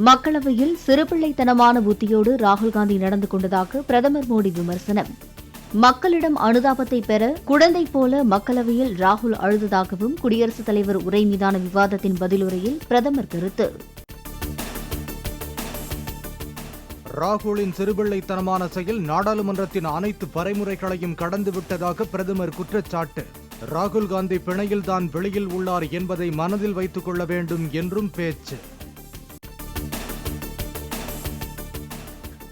மக்களவையில் சிறுபிள்ளைத்தனமான புத்தியோடு ராகுல்காந்தி நடந்து கொண்டதாக பிரதமர் மோடி விமர்சனம். மக்களிடம் அனுதாபத்தை பெற குழந்தை போல மக்களவையில் ராகுல் அழுததாகவும் குடியரசுத் தலைவர் உரை மீதான விவாதத்தின் பதிலுரையில் பிரதமர் கருத்து. ராகுலின் சிறுபிள்ளைத்தனமான செயல் நாடாளுமன்றத்தின் அனைத்து வரைமுறைகளையும் கடந்துவிட்டதாக பிரதமர் குற்றச்சாட்டு. ராகுல் காந்தி பிணையில்தான் வெளியில் உள்ளார் என்பதை மனதில் வைத்துக் கொள்ள வேண்டும் என்றும் பேச்சு.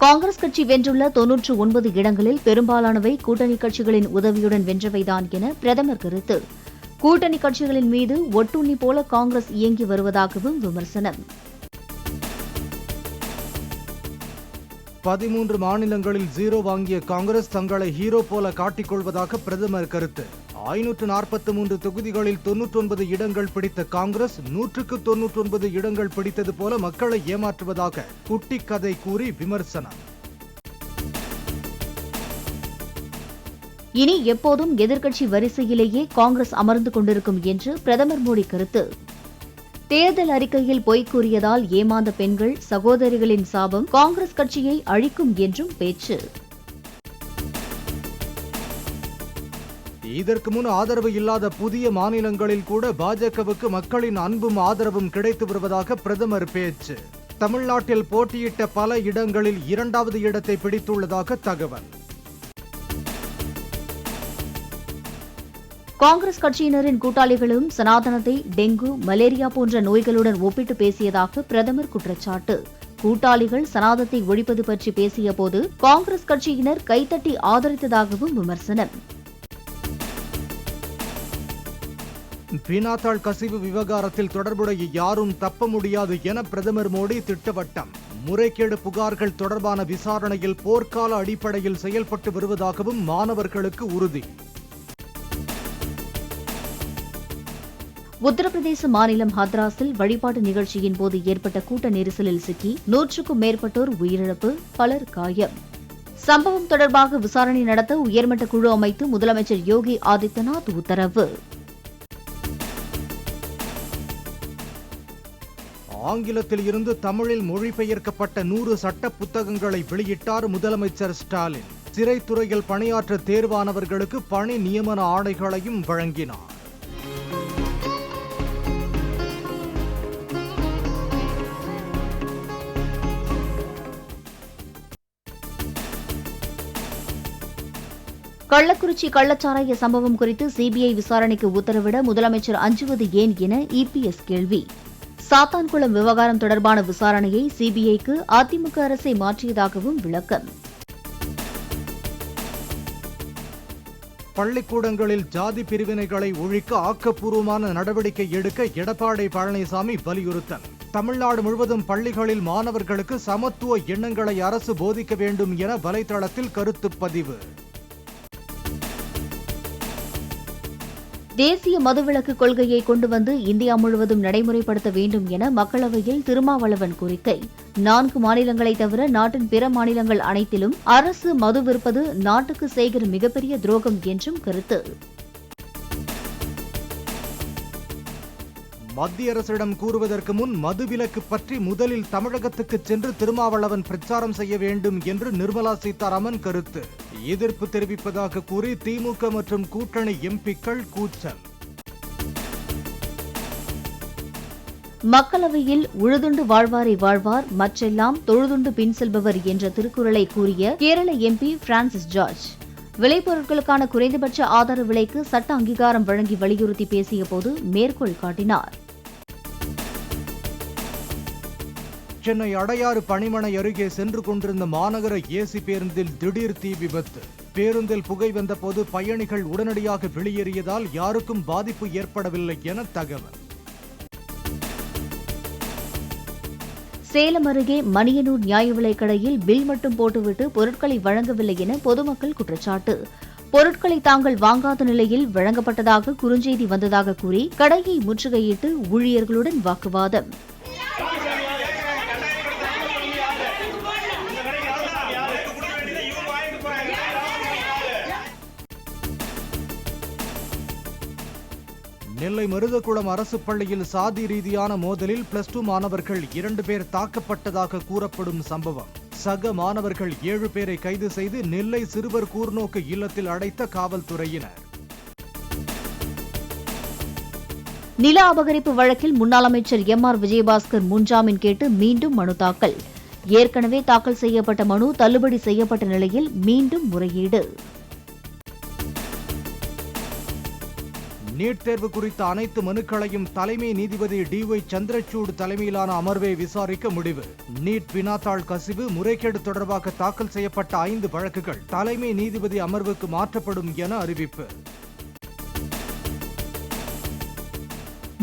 காங்கிரஸ் கட்சி வென்றுள்ள 99 இடங்களில் பெரும்பாலானவை கூட்டணி கட்சிகளின் உதவியுடன் வென்றவைதான் என பிரதமர் கருத்து. கூட்டணி கட்சிகளின் மீது ஒட்டுண்ணி போல காங்கிரஸ் இயங்கி வருவதாகவும் விமர்சனம். 13 மாநிலங்களில் 0 வாங்கிய காங்கிரஸ் தங்களை ஹீரோ போல காட்டிக்கொள்வதாக பிரதமர் கருத்து. 543 தொகுதிகளில் 99 இடங்கள் பிடித்த காங்கிரஸ் 100க்கு 99 இடங்கள் பிடித்தது போல மக்களை ஏமாற்றுவதாக குட்டி கதை கூறி விமர்சனம். இனி எப்போதும் எதிர்க்கட்சி வரிசையிலேயே காங்கிரஸ் அமர்ந்து கொண்டிருக்கும் என்று பிரதமர் மோடி கருத்து. தேர்தல் அறிக்கையில் பொய் கூறியதால் ஏமாந்த பெண்கள் சகோதரிகளின் சாபம் காங்கிரஸ் கட்சியை அழிக்கும் என்றும் பேச்சு. இதற்கு முன் ஆதரவு இல்லாத புதிய மாநிலங்களில் கூட பாஜகவுக்கு மக்களின் அன்பும் ஆதரவும் கிடைத்து வருவதாக பிரதமர் பேச்சு. தமிழ்நாட்டில் போட்டியிட்ட பல இடங்களில் 2வது இடத்தை பிடித்துள்ளதாக தகவல். காங்கிரஸ் கட்சியினரின் கூட்டாளிகளும் சனாதனத்தை டெங்கு, மலேரியா போன்ற நோய்களுடன் ஒப்பிட்டு பேசியதாக பிரதமர் குற்றச்சாட்டு. கூட்டாளிகள் சனாதத்தை ஒழிப்பது பற்றி பேசியபோது காங்கிரஸ் கட்சியினர் கைத்தட்டி ஆதரித்ததாகவும் விமர்சனம். பீனாத்தாள் கசிவு விவகாரத்தில் தொடர்புடைய யாரும் தப்ப முடியாது என பிரதமர் மோடி திட்டவட்டம். முறைகேடு புகார்கள் தொடர்பான விசாரணையில் போர்க்கால அடிப்படையில் செயல்பட்டு வருவதாகவும் மாணவர்களுக்கு உறுதி. உத்தரப்பிரதேச மாநிலம் ஹத்ராஸில் வழிபாட்டு நிகழ்ச்சியின் போது ஏற்பட்ட கூட்ட நெரிசலில் சிக்கி 100க்கும் மேற்பட்டோர் உயிரிழப்பு, பலர் காயம். சம்பவம் தொடர்பாக விசாரணை நடத்த உயர்மட்ட குழு அமைத்து முதலமைச்சர் யோகி ஆதித்யநாத் உத்தரவு. ஆங்கிலத்தில் இருந்து தமிழில் மொழிபெயர்க்கப்பட்ட 100 சட்ட புத்தகங்களை வெளியிட்டார் முதலமைச்சர் ஸ்டாலின். சிறைத்துறையில் பணியாற்ற தேர்வானவர்களுக்கு பணி நியமன ஆணைகளையும் வழங்கினார். கள்ளக்குறிச்சி கள்ளச்சாராய சம்பவம் குறித்து சிபிஐ விசாரணைக்கு உத்தரவிட முதலமைச்சர் அஞ்சுவது ஏன் என இபிஎஸ் கேள்வி. சாத்தான்குளம் விவகாரம் தொடர்பான விசாரணையை சிபிஐக்கு அதிமுக அரசை மாற்றியதாகவும் விளக்கம். பள்ளிக்கூடங்களில் ஜாதி பிரிவினைகளை ஒழிக்க ஆக்கப்பூர்வமான நடவடிக்கை எடுக்க எடப்பாடி பழனிசாமி வலியுறுத்தல். தமிழ்நாடு முழுவதும் பள்ளிகளில் மாணவர்களுக்கு சமத்துவ எண்ணங்களை அரசு போதிக்க வேண்டும் என வலைதளத்தில் கருத்து பதிவு. தேசிய மதுவிலக்கு கொள்கையை கொண்டு வந்து இந்தியா முழுவதும் நடைமுறைப்படுத்த வேண்டும் என மக்களவையில் திருமாவளவன் கோரிக்கை. 4 மாநிலங்களை தவிர நாட்டின் பிற மாநிலங்கள் அனைத்திலும் அரசு மது விற்பது நாட்டுக்கு செய்கிற மிகப்பெரிய துரோகம் என்றும் கருத்து. மத்திய அரசிடம் கூறுவதற்கு முன் மதுவிலக்கு பற்றி முதலில் தமிழகத்துக்கு சென்று திருமாவளவன் பிரச்சாரம் செய்ய வேண்டும் என்று நிர்மலா சீதாராமன் கருத்து. எதிர்ப்பு தெரிவிப்பதாக கூறி திமுக மற்றும் கூட்டணி எம்பிக்கள் கூச்சல். மக்களவையில் உழுதுண்டு வாழ்வாரை வாழ்வார், மற்றெல்லாம் தொழுதுண்டு பின் செல்பவர் என்ற திருக்குறளை கூறிய கேரள எம்பி பிரான்சிஸ் ஜார்ஜ் விளைபொருட்களுக்கான குறைந்தபட்ச ஆதார விலைக்கு சட்ட அங்கீகாரம் வழங்கி வலியுறுத்தி பேசியபோது மேற்கோள் காட்டினார். சென்னை அடையாறு பணிமனை அருகே சென்று கொண்டிருந்த மாநகர ஏசி பேருந்தில் திடீர் தீ விபத்து. பேருந்தில் புகை வந்தபோது பயணிகள் உடனடியாக வெளியேறியதால் யாருக்கும் பாதிப்பு ஏற்படவில்லை என தகவல். சேலம் அருகே மணியனூர் நியாய விலைக் கடையில் பில் மட்டும் போட்டுவிட்டு பொருட்களை வழங்கவில்லை என பொதுமக்கள் குற்றச்சாட்டு. பொருட்களை தாங்கள் வாங்காத நிலையில் வழங்கப்பட்டதாக குறுஞ்செய்தி வந்ததாக கூறி கடையை முற்றுகையிட்டு ஊழியர்களுடன் வாக்குவாதம். நெல்லை மருதகுளம் அரசு பள்ளியில் சாதி ரீதியான மோதலில் +2 மாணவர்கள் 2 பேர் தாக்கப்பட்டதாக கூறப்படும் சம்பவம். சக மாணவர்கள் 7 பேரை கைது செய்து நெல்லை சிறுவர் கூர்நோக்கு இல்லத்தில் அடைத்த காவல்துறையினர். நில அபகரிப்பு வழக்கில் முன்னாள் அமைச்சர் MR விஜயபாஸ்கர் முன்ஜாமீன் கேட்டு மீண்டும் மனு தாக்கல். ஏற்கனவே தாக்கல் செய்யப்பட்ட மனு தள்ளுபடி செய்யப்பட்ட நிலையில் மீண்டும் முறையீடு. நீட் தேர்வு குறித்த அனைத்து மனுக்களையும் தலைமை நீதிபதி DY சந்திரசூட் தலைமையிலான அமர்வை விசாரிக்க முடிவு. நீட் வினாத்தாள் கசிவு முறைகேடு தொடர்பாக தாக்கல் செய்யப்பட்ட 5 வழக்குகள் தலைமை நீதிபதி அமர்வுக்கு மாற்றப்படும் என அறிவிப்பு.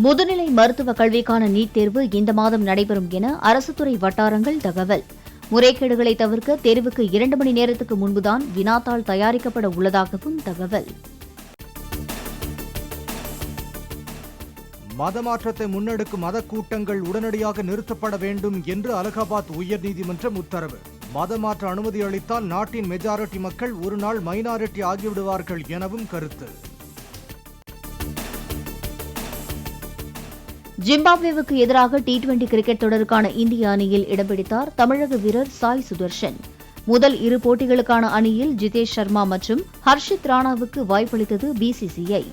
முதுநிலை மருத்துவ கல்விக்கான நீட் தேர்வு இந்த மாதம் நடைபெறும் என அரசுத்துறை வட்டாரங்கள் தகவல். முறைகேடுகளை தவிர்க்க தேர்வுக்கு 2 மணி நேரத்துக்கு முன்புதான் வினாத்தாள் தயாரிக்கப்பட உள்ளதாகவும் தகவல். மதமாற்றத்தை முன்னெடுக்கும் மத கூட்டங்கள் உடனடியாக நிறுத்தப்பட வேண்டும் என்று அலகாபாத் உயர்நீதிமன்றம் உத்தரவு. மதமாற்ற அனுமதி அளித்தால் நாட்டின் மெஜாரிட்டி மக்கள் ஒரு நாள் மைனாரிட்டி ஆகிவிடுவார்கள் எனவும் கருத்து. ஜிம்பாப்வேவுக்கு எதிராக T20 கிரிக்கெட் தொடருக்கான இந்திய அணியில் இடம் பிடித்தார் தமிழக வீரர் சாய் சுதர்ஷன். முதல் 2 போட்டிகளுக்கான அணியில் ஜிதேஷ் சர்மா மற்றும் ஹர்ஷித் ராணாவுக்கு வாய்ப்பளித்தது BCCI.